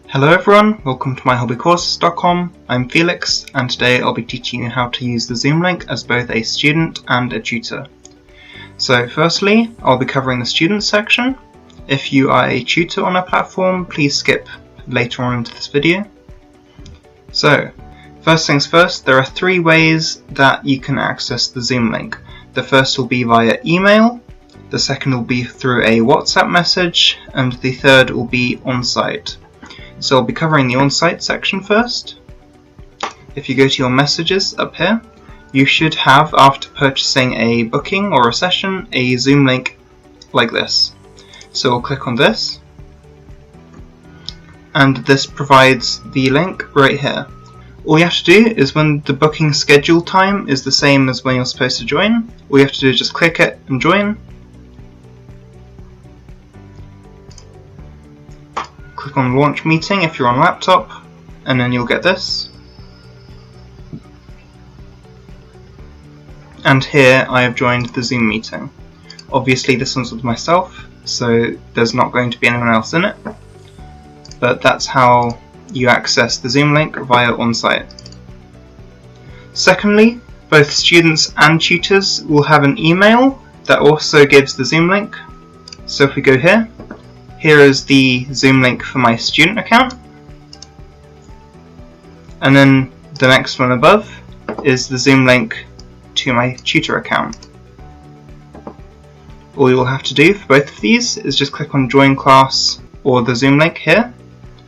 Hello everyone, welcome to myhobbycourses.com. I'm Felix and today I'll be teaching you how to use the Zoom link as both a student and a tutor. So firstly, I'll be covering the student section. If you are a tutor on a platform, please skip later on into this video. So, first things first, there are three ways that you can access the Zoom link. The first will be via email, the second will be through a WhatsApp message, and the third will be on-site. So I'll be covering the on-site section first. If you go to your messages up here, you should have, after purchasing a booking or a session, a Zoom link like this. So we'll click on this, and this provides the link right here. All you have to do is when the booking schedule time is the same as when you're supposed to join, all you have to do is just click it and join. Click on launch meeting if you're on laptop, and then you'll get this. And here I have joined the Zoom meeting. Obviously this one's with myself, so there's not going to be anyone else in it. But that's how you access the Zoom link via on-site. Secondly, both students and tutors will have an email that also gives the Zoom link. So if we go here, here is the Zoom link for my student account, and then the next one above is the Zoom link to my tutor account. All you will have to do for both of these is just click on join class or the Zoom link here,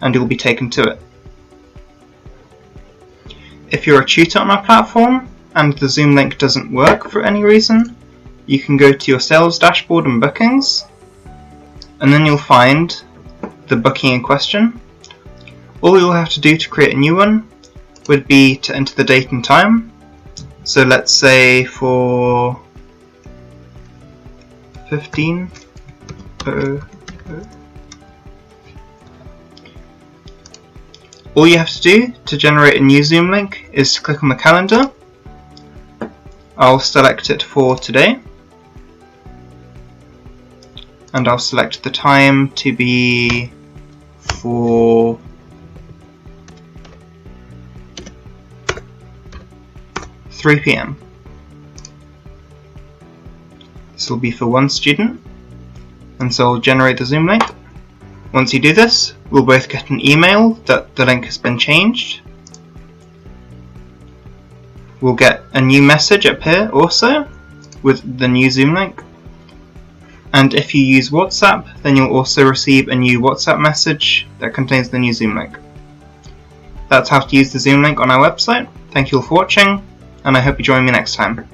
and you'll be taken to it. If you're a tutor on our platform and the Zoom link doesn't work for any reason, you can go to your sales dashboard and bookings, and then you'll find the booking in question. All you'll have to do to create a new one would be to enter the date and time. So let's say for 15:00. All you have to do to generate a new Zoom link is to click on the calendar. I'll select it for today, and I'll select the time to be for 3 PM. This will be for one student, and so I'll generate the Zoom link. Once you do this, we'll both get an email that the link has been changed. We'll get a new message up here also with the new Zoom link. And if you use WhatsApp, then you'll also receive a new WhatsApp message that contains the new Zoom link. That's how to use the Zoom link on our website. Thank you all for watching, and I hope you join me next time.